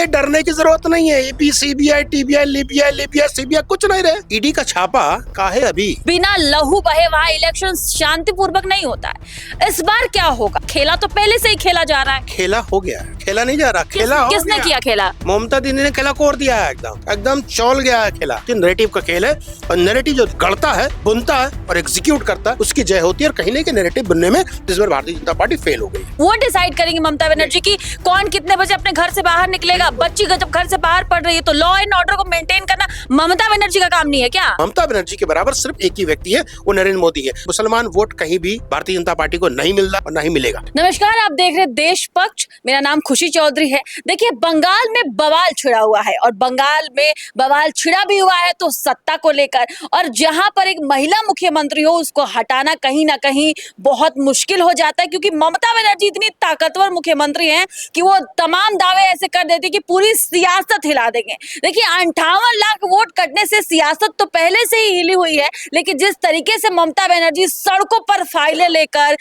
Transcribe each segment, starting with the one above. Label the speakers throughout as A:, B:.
A: ये डरने की जरूरत नहीं है। ईडी, सीबीआई, टीबीआई, लीबीआई, सीबीआई कुछ नहीं रहे। ईडी का छापा काहे अभी?
B: बिना लहू बहे वहाँ इलेक्शन शांतिपूर्वक नहीं होता है। इस बार क्या होगा? खेला तो पहले से ही खेला जा रहा है।
A: खेला हो गया है, खेला नहीं जा रहा, खेला हो
B: किसने
A: गया।
B: किया खेला?
A: ममता दीदी ने खेला कोर दिया है, एकदम एकदम चौल गया है खेला। नैरेटिव का खेल है और नैरेटिव जो गढ़ता है, बुनता है और एग्जीक्यूट करता है, उसकी जय होती है। और कहीं नहीं कि नैरेटिव बनने में इस बार भारतीय जनता पार्टी फेल हो गई।
B: वो डिसाइड करेंगे ममता बनर्जी की कौन कितने बजे अपने घर से बाहर निकलेगा। बच्ची जब घर से बाहर पड़ रही है तो लॉ एंड ऑर्डर को मेंटेन करना ममता बनर्जी का काम नहीं है क्या?
A: ममता बनर्जी के बराबर सिर्फ एक ही व्यक्ति है, वो नरेंद्र मोदी है। मुसलमान वोट कहीं भी भारतीय जनता पार्टी को नहीं मिल रहा और नहीं मिलेगा।
B: नमस्कार, आप देख रहे देश पक्ष। मेरा नाम खुशी चौधरी है। देखिए, बंगाल में बवाल छिड़ा हुआ है और बंगाल में बवाल छिड़ा भी हुआ है तो सत्ता को लेकर, और जहां पर एक महिला मुख्यमंत्री हो उसको हटाना कहीं ना कहीं बहुत मुश्किल हो जाता है, क्योंकि ममता बनर्जी इतनी ताकतवर मुख्यमंत्री हैं कि वो तमाम दावे ऐसे कर देती कि पूरी सियासत हिला देंगे। देखिए, 58 लाख वोट कटने से सियासत तो पहले से ही हिली हुई है, लेकिन जिस तरीके से ममता बनर्जी सड़कों पर फाइलें लेकर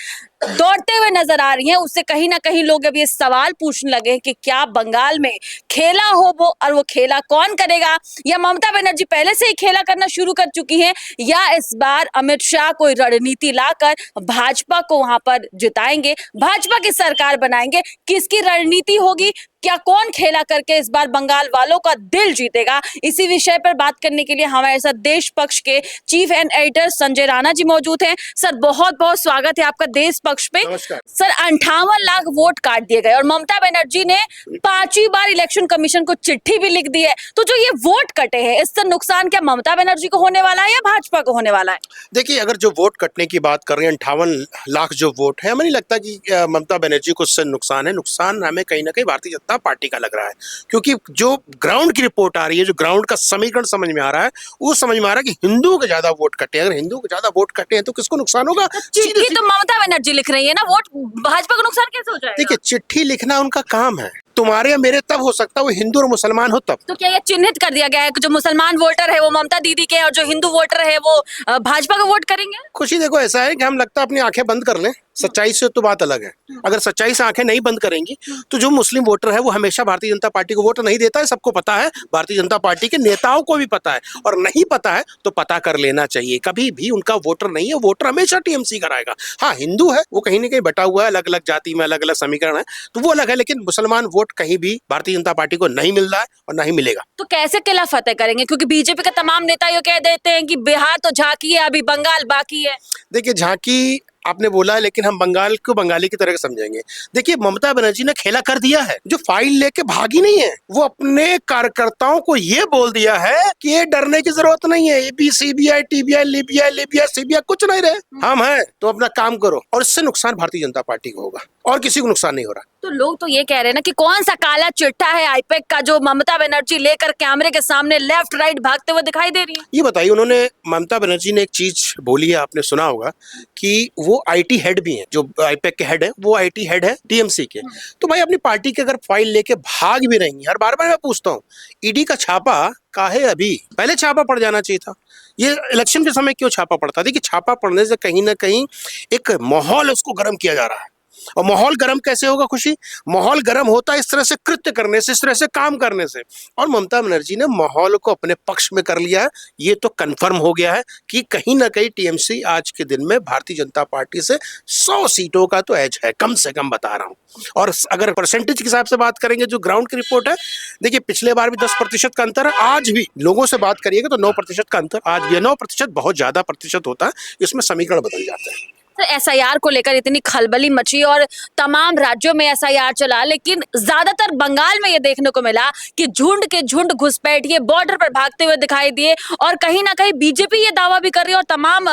B: दौड़ते हुए नजर आ रही हैं, उससे कहीं ना कहीं लोग अब ये सवाल पूछने लगे कि क्या बंगाल में खेला हो वो, और वो खेला कौन करेगा? या ममता बनर्जी पहले से ही खेला करना शुरू कर चुकी हैं, या इस बार अमित शाह कोई रणनीति लाकर भाजपा को वहां पर जिताएंगे, भाजपा की सरकार बनाएंगे? किसकी रणनीति होगी? क्या कौन खेला करके इस बार बंगाल वालों का दिल जीतेगा? इसी विषय पर बात करने के लिए हमारे साथ देश पक्ष के chief and editor Sanjay Rana ji मौजूद हैं। सर, बहुत बहुत स्वागत है आपका देश पक्ष पे। सर, 58 लाख वोट काट दिए गए और ममता बनर्जी ने 5वीं बार इलेक्शन कमीशन को चिट्ठी भी लिख दी है। तो जो ये वोट कटे हैं, इससे नुकसान क्या ममता बनर्जी को होने वाला है या भाजपा को होने वाला है?
A: देखिए, अगर जो वोट कटने की बात कर रहे हैं, 58 लाख जो वोट है, हमें नहीं लगता कि ममता बनर्जी को उससे नुकसान है। नुकसान हमें कहीं ना कहीं भारतीय जनता पार्टी का लग रहा है, क्योंकि जो ग्राउंड की रिपोर्ट आ रही है, जो ग्राउंड का समीकरण समझ में आ रहा है, वो समझ में आ रहा है कि हिंदुओं के ज्यादा वोट कटे। अगर हिंदुओं के ज्यादा वोट कटे हैं तो किसको नुकसान होगा?
B: चिट्ठी तो ममता बनर्जी लिख रही है ना, वोट भाजपा को नुकसान कैसे हो जाएगा?
A: देखिए, चिट्ठी लिखना उनका काम है। तुम्हारे या मेरे तब हो सकता है, वो हिंदू और मुसलमान हो तब।
B: तो क्या ये चिन्हित कर दिया गया है कि जो मुसलमान वोटर है वो ममता दीदी के और जो हिंदू वोटर है वो भाजपा को वोट करेंगे?
A: खुशी, देखो ऐसा है कि हम लगता है अपनी आंखें बंद कर लें, सच्चाई से तो बात अलग है। अगर सच्चाई से आंखें नहीं बंद करेंगी तो जो मुस्लिम वोटर है वो हमेशा भारतीय जनता पार्टी को वोट नहीं देता है। सबको पता है, भारतीय जनता पार्टी के नेताओं को भी पता है, और नहीं पता है तो पता कर लेना चाहिए। कभी भी उनका वोटर नहीं है, वोटर हमेशा टीएमसी कराएगा। हाँ, हिंदू है, वो कहीं ना कहीं बटा हुआ है, अलग अलग जाति में अलग अलग समीकरण है, तो वो अलग है। लेकिन मुसलमान वोट कहीं भी भारतीय जनता पार्टी को नहीं मिल रहा है और नहीं मिलेगा।
B: तो कैसे किला फतेह करेंगे? क्योंकि बीजेपी के तमाम नेता ये कह देते हैं कि बिहार तो झांकी है, अभी बंगाल बाकी है।
A: देखिए, झांकी आपने बोला है, लेकिन हम बंगाल को बंगाली की तरह समझेंगे। देखिए, ममता बनर्जी ने खेला कर दिया है। जो फाइल लेके भागी नहीं है, वो अपने कार्यकर्ताओं को ये बोल दिया है कि ये डरने की जरूरत नहीं है। ईडी, सीबीआई, टीबीआई, लीबीआई, सीबीआई कुछ नहीं रहे। हम हैं तो अपना काम करो। और इससे नुकसान भारतीय जनता पार्टी को होगा और किसी को नुकसान नहीं हो रहा।
B: तो लोग तो ये कह रहे हैं ना कि कौन सा काला चिट्ठा है आईपैक का जो ममता बनर्जी लेकर कैमरे के सामने लेफ्ट राइट भागते हुए दिखाई दे रही है?
A: ये बताइए, उन्होंने ममता बनर्जी ने एक चीज बोली है, आपने सुना होगा कि वो आईटी हेड भी हैं। जो आईपैक के हेड है वो आईटी हेड है टीएमसी के। तो भाई, अपनी पार्टी के अगर फाइल लेके भाग भी रही है, हर बार मैं पूछता हूँ, ईडी का छापा काहे अभी? पहले छापा पड़ जाना चाहिए था। ये इलेक्शन के समय क्यों छापा पड़ता? देखिए, छापा पड़ने से कहीं ना कहीं एक माहौल उसको गर्म किया जा रहा है। और माहौल गर्म कैसे होगा खुशी? माहौल गर्म होता है इस तरह से कृत्य करने से, इस तरह से काम करने से। और ममता बनर्जी ने माहौल को अपने पक्ष में कर लिया है। ये तो कंफर्म हो गया है कि कहीं ना कहीं टीएमसी आज के दिन में भारतीय जनता पार्टी से 100 सीटों का तो एज है, कम से कम बता रहा हूं। और अगर परसेंटेज के हिसाब से बात करेंगे, जो ग्राउंड की रिपोर्ट है, देखिए पिछले बार भी 10% का अंतर है। आज भी लोगों से बात करिएगा तो 9% का अंतर आज भी है। 9% बहुत ज्यादा प्रतिशत होता है, इसमें समीकरण बदल जाते हैं।
B: एसआईआर को लेकर इतनी खलबली मची और तमाम राज्यों में एसआईआर चला, लेकिन ज्यादातर बंगाल में ये देखने को मिला कि झुंड के झुंड घुसपैठिए बॉर्डर पर भागते हुए दिखाई दिए। और कहीं ना कहीं बीजेपी ये दावा भी कर रही है और तमाम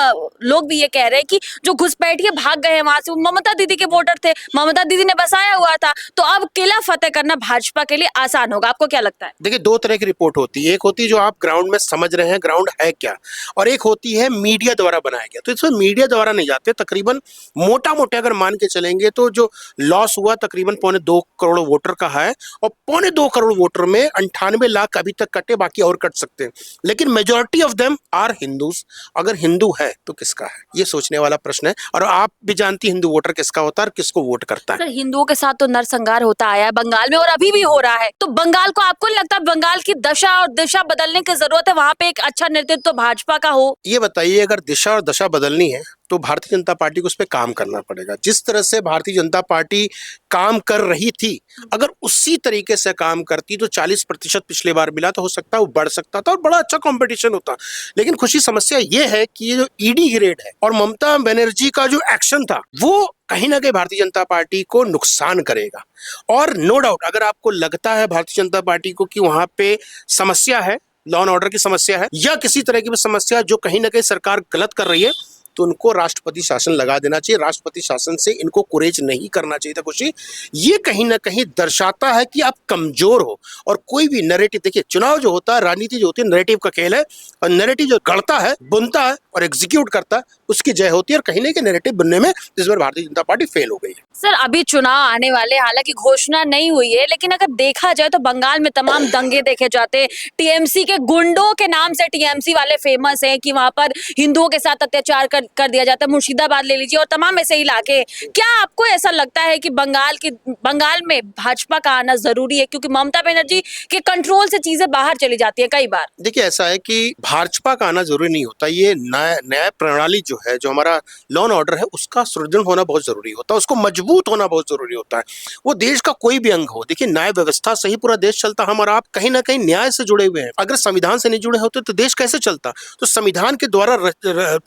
B: लोग भी ये कह रहे हैं कि जो घुसपैठिए भाग गए हैं वहां से, वो ममता दीदी के वोटर थे, ममता दीदी ने बसाया हुआ था। तो अब किला फतेह करना भाजपा के लिए आसान होगा। आपको क्या लगता है?
A: देखिए, दो तरह की रिपोर्ट होती है। एक होती है जो आप ग्राउंड में समझ रहे हैं ग्राउंड है क्या, और एक होती है मीडिया द्वारा बनाया गया। तो इसमें मीडिया द्वारा नहीं जाते, तकरीबन तकरीबन मोटा मोटा अगर मान के चलेंगे तो जो लॉस हुआ तकरीबन 2.25 करोड़ वोटर का है, और 2.25 करोड़ वोटर में 98 लाख अभी तक कटे, बाकी और कट सकते हैं, लेकिन majority of them are Hindus. अगर हिंदू है तो किसका है, ये सोचने वाला प्रश्न है। और आप भी जानती हिंदू वोटर किसका होता है और किसको वोट करता है।
B: सर, हिंदुओं के साथ तो नरसंहार होता आया है बंगाल में और अभी भी हो रहा है, तो बंगाल को आपको नहीं लगता बंगाल की दशा और दिशा बदलने की जरूरत है, वहां पे एक अच्छा नेतृत्व तो भाजपा का हो?
A: ये बताइए, अगर दिशा और दशा बदलनी है तो भारतीय जनता पार्टी को उस पर काम करना पड़ेगा। जिस तरह से भारतीय जनता पार्टी काम कर रही थी, अगर उसी तरीके से काम करती तो 40% पिछले बार मिला, तो हो सकता है वो बढ़ सकता था और बड़ा अच्छा कंपटीशन होता। लेकिन खुशी समस्या ये है कि ये जो ईडी की रेड है और ममता बनर्जी का जो एक्शन था, वो कहीं ना कहीं भारतीय जनता पार्टी को नुकसान करेगा। और नो डाउट, अगर आपको लगता है भारतीय जनता पार्टी को कि वहां पे समस्या है, लॉ एंड ऑर्डर की समस्या है या किसी तरह की भी समस्या जो कहीं ना कहीं सरकार गलत कर रही है, तो उनको राष्ट्रपति शासन लगा देना चाहिए। राष्ट्रपति शासन से इनको कुरेज नहीं करना चाहिए था। खुशी, ये कहीं ना कहीं दर्शाता है कि आप कमजोर हो। और कोई भी नैरेटिव, देखिए चुनाव जो होता है, राजनीति जो होती है, नैरेटिव का खेल है, और नैरेटिव जो गढ़ता है, बुनता है और एग्जीक्यूट करता है, उसकी जय होती है। और कहीं ना कहीं नैरेटिव बनने में इस बार भारतीय जनता पार्टी फेल हो गई है।
B: सर, अभी चुनाव आने वाले, हालांकि घोषणा नहीं हुई है, लेकिन अगर देखा जाए तो बंगाल में तमाम दंगे देखे जाते हैं। टीएमसी के गुंडों के नाम से टीएमसी वाले फेमस हैं कि वहां पर हिंदुओं के साथ अत्याचार कर दिया जाता है। मुर्शिदाबाद ले लीजिए और तमाम ऐसे इलाके। क्या आपको ऐसा लगता है कि बंगाल में भाजपा का आना जरूरी है, क्योंकि ममता बनर्जी के कंट्रोल से चीजें बाहर चली जाती है कई बार?
A: देखिए, ऐसा है कि भाजपा का आना जरूरी नहीं होता। ये न्याय प्रणाली जो है, जो हमारा लॉ एंड ऑर्डर है, उसका सुदृढ़ होना बहुत जरूरी होता है, उसको मजबूत होना बहुत जरूरी होता है। वो देश का कोई भी अंग हो, देखिए न्याय व्यवस्था से ही पूरा देश चलता। हम और आप कहीं ना कहीं न्याय से जुड़े हुए हैं। अगर संविधान से नहीं जुड़े होते तो देश कैसे चलता? तो संविधान के द्वारा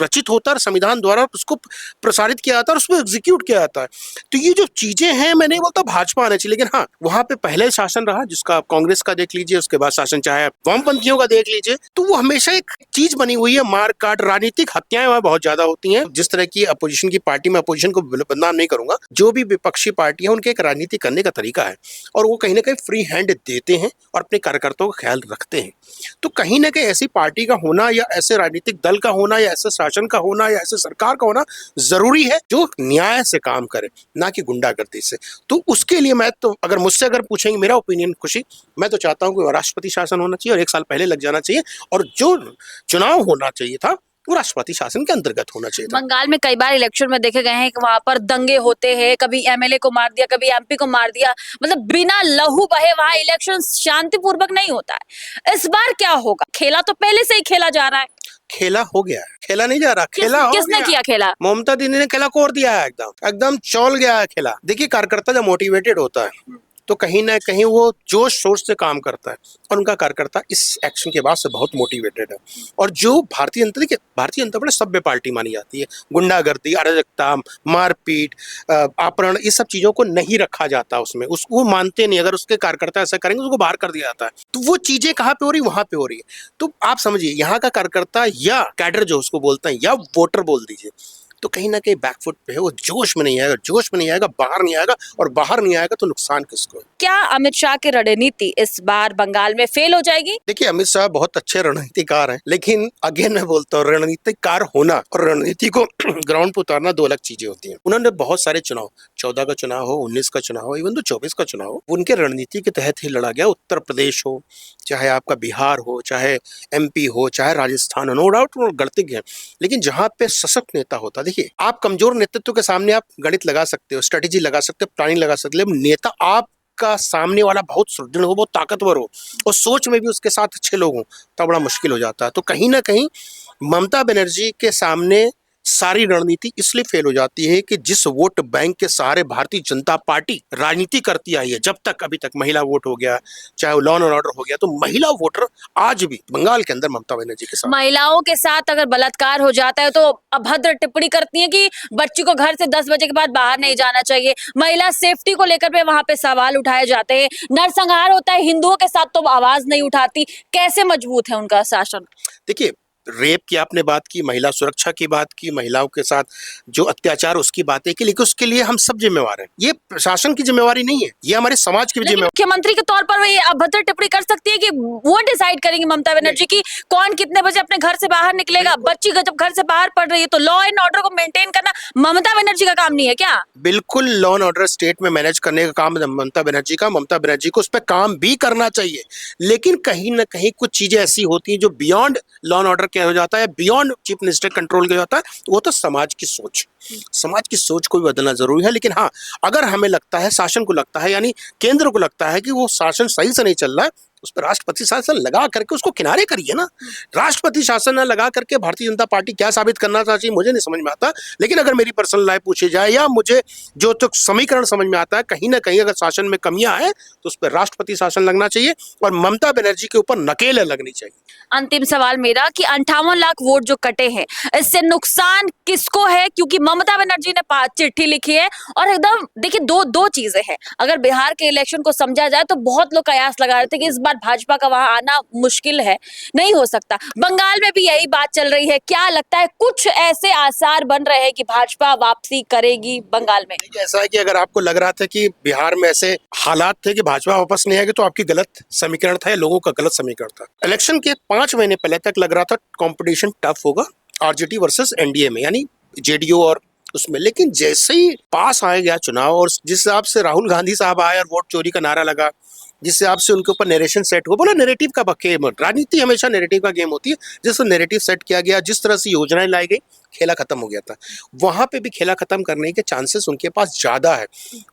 A: रचित होता है, संविधान द्वारा उसको प्रसारित किया जाता है और उसको एग्जीक्यूट किया जाता है। तो ये जो चीजें हैं, मैं नहीं बोलता भाजपा आना चाहिए, लेकिन हाँ, वहां पे पहले शासन रहा जिसका कांग्रेस का देख लीजिए, उसके बाद शासन चाहे वामपंथियों का देख लीजिए, तो वो हमेशा एक चीज बनी हुई है, मार काट, राजनीतिक हत्याएं वहां बहुत ज्यादा होती हैं। जिस तरह की अपोजिशन की पार्टी में, अपोजिशन को बदनाम नहीं करूंगा, जो भी विपक्षी पार्टी है उनके एक राजनीति करने का तरीका है, और वो कहीं ना कहीं फ्री हैंड देते हैं और अपने कार्यकर्ताओं का ख्याल रखते हैं। तो कहीं ना कहीं ऐसी पार्टी का होना, या ऐसे राजनीतिक दल का होना, या ऐसे शासन का होना, या ऐसे सरकार का होना जरूरी है जो न्याय से काम करे, ना कि गुंडागर्दी से। तो उसके लिए मैं तो, अगर मुझसे अगर पूछेंगे मेरा ओपिनियन खुशी, मैं तो चाहता हूं कि राष्ट्रपति शासन होना चाहिए और 1 साल पहले लग जाना चाहिए, और जो चुनाव होना चाहिए था वो राष्ट्रपति शासन के अंतर्गत होना चाहिए था।
B: बंगाल में कई बार इलेक्शन में देखे गए हैं कि वहां पर दंगे होते हैं, कभी एमएलए को मार दिया, कभी एमपी को मार दिया, मतलब बिना लहू बहे वहां इलेक्शन शांतिपूर्वक नहीं होता है। इस बार क्या होगा? खेला तो पहले से ही खेला जा रहा है।
A: खेला हो गया है, खेला नहीं जा रहा, खेला हो
B: किसने
A: गया।
B: किया खेला?
A: ममता दीदी ने खेला कोर दिया है, एकदम एकदम चौल गया है खेला। देखिए, कार्यकर्ता जब मोटिवेटेड होता है तो कहीं ना कहीं वो जोश शोर से काम करता है, और उनका कार्यकर्ता इस एक्शन के बाद से बहुत मोटिवेटेड है। और जो भारतीय जनता बड़ी सभ्य पार्टी मानी जाती है। गुंडागर्दी, अराजकता, मारपीट, अपहरण, ये सब चीजों को नहीं रखा जाता उसमें, उसको मानते नहीं। अगर उसके कार्यकर्ता ऐसा करेंगे उसको बाहर कर दिया जाता है। तो वो चीजें कहाँ पे हो रही, वहां पे हो रही है। तो आप समझिए, यहाँ का कार्यकर्ता या कैडर जो उसको बोलते हैं, या वोटर बोल दीजिए, तो कहीं ना कहीं बैकफुट पे है, वो जोश में नहीं आएगा, जोश में नहीं आएगा, बाहर नहीं आएगा, और बाहर नहीं आएगा तो नुकसान किसको है?
B: क्या अमित शाह की रणनीति इस बार बंगाल में फेल हो जाएगी?
A: देखिए, अमित शाह बहुत अच्छे रणनीतिकार हैं, लेकिन अगेन मैं बोलता हूँ, रणनीतिकार होना और रणनीति को ग्राउंड पे उतारना दो अलग चीजें होती हैं। उन्होंने बहुत सारे चुनाव, 14 का चुनाव हो, 19 का चुनाव हो, इवन तो 24 का चुनाव हो, उनके रणनीति के तहत ही लड़ा गया। उत्तर प्रदेश हो, चाहे आपका बिहार हो, चाहे एमपी हो, चाहे राजस्थान हो, नो डाउट वो गढ़ते गए। लेकिन जहां पे सशक्त नेता होता, देखिए, आप कमजोर नेतृत्व के सामने आप गणित लगा सकते हो, स्ट्रेटेजी लगा सकते हो, प्लानिंग लगा सकते हो, लेकिन नेता आप का सामने वाला बहुत सुदृढ़ हो, बहुत ताकतवर हो, और सोच में भी उसके साथ अच्छे लोग हों, तो बड़ा मुश्किल हो जाता है। तो कहीं ना कहीं ममता बनर्जी के सामने सारी रणनीति इसलिए फेल हो जाती है कि जिस वोट बैंक के सहारे भारतीय जनता पार्टी राजनीति करती आई है, जब तक अभी तक महिला वोट हो गया, चाहे वो लॉ एंड ऑर्डर हो गया, तो महिला वोटर आज भी बंगाल के अंदर ममता बनर्जी के साथ।
B: महिलाओं के साथ अगर बलात्कार हो जाता है तो अभद्र टिप्पणी करती है कि बच्ची को घर से 10 बजे के बाद बाहर नहीं जाना चाहिए। महिला सेफ्टी को लेकर भी वहां पे सवाल उठाए जाते हैं। नरसंहार होता है, हिंदुओं के साथ तो आवाज नहीं उठाती। कैसे मजबूत है उनका शासन?
A: देखिए, रेप की आपने बात की, महिला सुरक्षा की बात की, महिलाओं के साथ जो अत्याचार उसकी बातें की, लेकिन उसके लिए हम सब जिम्मेवार हैं। ये प्रशासन की जिम्मेवारी नहीं है, ये हमारे समाज की
B: लेकिन
A: जिम्मेवारी।
B: मुख्यमंत्री के तौर पर वो ये अभद्र टिप्पणी कर सकती है कि वो डिसाइड करेंगे ममता बनर्जी की कौन कितने बजे अपने घर से बाहर निकलेगा। बच्ची जब घर से बाहर पड़ रही है तो लॉ एंड ऑर्डर को मेंटेन करना ममता बनर्जी का काम नहीं है क्या?
A: बिल्कुल लॉ एंड ऑर्डर स्टेट में मैनेज करने का काम ममता बनर्जी का। ममता बनर्जी को उस पर काम भी करना चाहिए, लेकिन कहीं ना कहीं कुछ चीजें ऐसी होती हैं जो बियॉन्ड लॉ एंड ऑर्डर के हो जाता है, बियॉन्ड चीफ मिनिस्टर कंट्रोल के हो जाता है। वो तो समाज की सोच को भी बदलना जरूरी है। लेकिन हाँ, अगर हमें लगता है, शासन को लगता है, यानी केंद्र को लगता है कि वो शासन सही से नहीं चल रहा है, उस पर राष्ट्रपति शासन लगा करके उसको किनारे करिए ना। राष्ट्रपति शासन न लगा करके भारतीय जनता पार्टी क्या साबित करना चाहती है मुझे नहीं समझ में आता। लेकिन अगर मेरी पर्सनल लाइफ पूछी जाए या मुझे जो तो समीकरण समझ में आता है, कहीं ना कहीं अगर शासन में कमियां हैं तो उस पर राष्ट्रपति शासन लगना चाहिए और ममता बनर्जी के ऊपर नकेल लगनी चाहिए।
B: अंतिम सवाल मेरा कि 58 लाख वोट जो कटे हैं, इससे नुकसान किसको है? क्योंकि ममता बनर्जी ने चिट्ठी लिखी है और एकदम देखिए दो चीजें हैं। अगर बिहार के इलेक्शन को समझा जाए तो बहुत लोग कयास लगा रहे थे कि इस बार भाजपा का वहां आना मुश्किल है, नहीं हो सकता। बंगाल में भी यही बात चल रही है। क्या लगता है कुछ ऐसे आसार बन रहे हैं कि भाजपा वापसी करेगी बंगाल में?
A: ऐसा है कि अगर आपको लग रहा था कि बिहार में ऐसे हालात थे कि भाजपा वापस नहीं आएगी तो आपकी गलत समीकरण था, लोगों का गलत समीकरण था। इलेक्शन के 5 महीने पहले तक लग रहा था कंपटीशन टफ होगा आरजेडी वर्सेस एनडीए में, यानी जेडीयू और उसमें। लेकिन जैसे ही पास आया गया चुनाव और जिस हिसाब से राहुल गांधी साहब आए और वोट चोरी का नारा लगा, जिस हिसाब से उनके ऊपर नरेशन सेट हुआ, बोला नैरेटिव का गेम, राजनीति हमेशा नैरेटिव का गेम होती है। जिस नैरेटिव सेट किया गया, जिस तरह से योजनाएं लाई गई, खेला खत्म हो गया था। वहां पे भी खेला खत्म करने के चांसेस उनके पास ज्यादा है।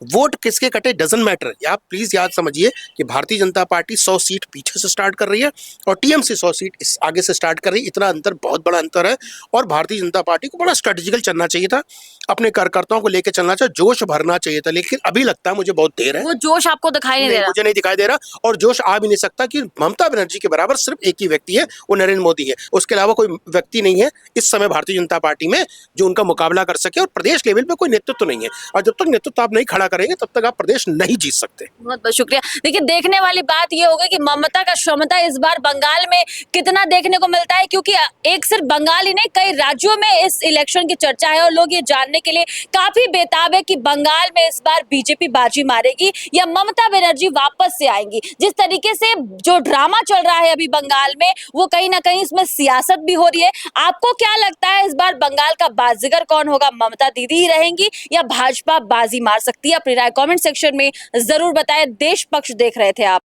A: वोट किसके कटे डजंट मैटर। आप प्लीज याद समझिए कि भारतीय जनता पार्टी 100 सीट पीछे से स्टार्ट कर रही है और टीएमसी 100 सीट आगे से स्टार्ट कर रही है। इतना अंतर, बहुत बड़ा अंतर है और भारतीय जनता पार्टी को बड़ा स्ट्रेटेजिकल चलना चाहिए था, अपने कार्यकर्ताओं को लेकर चलना चाहिए, जोश भरना चाहिए था। लेकिन अभी लगता है मुझे बहुत देर है।
B: वो जोश आपको दिखाई नहीं दे रहा?
A: मुझे नहीं दिखाई दे रहा और जोश आ भी नहीं सकता कि ममता बनर्जी के बराबर सिर्फ एक ही व्यक्ति है, वो नरेंद्र मोदी है। उसके अलावा कोई व्यक्ति नहीं है इस समय भारतीय जनता पार्टी में जो उनका मुकाबला कर सके, और प्रदेश लेवल पे कोई नेतृत्व नहीं है। और जब तक नेतृत्व आप नहीं खड़ा करेंगे तब तक आप प्रदेश नहीं जीत सकते।
B: बहुत बहुत शुक्रिया। देखिए देखने वाली बात ये होगी कि ममता का क्षमता इस बार बंगाल में कितना देखने को मिलता है, क्योंकि एक सिर्फ बंगाल ही नहीं, कई राज्यों में इस इलेक्शन की चर्चा है और लोग ये जानने के लिए काफी बेताब है कि बंगाल में इस बार बीजेपी बाजी मारेगी या ममता बनर्जी वापस से आएंगी। जिस तरीके से जो ड्रामा चल रहा है अभी बंगाल में, वो कहीं ना कहीं इसमें सियासत भी हो रही है। आपको क्या लगता है इस बार बंगाल का बाजीगर कौन होगा? ममता दीदी ही रहेंगी या भाजपा बाजी मार सकती है? अपनी राय कमेंट सेक्शन में जरूर बताएं। देश पक्ष देख रहे थे आप।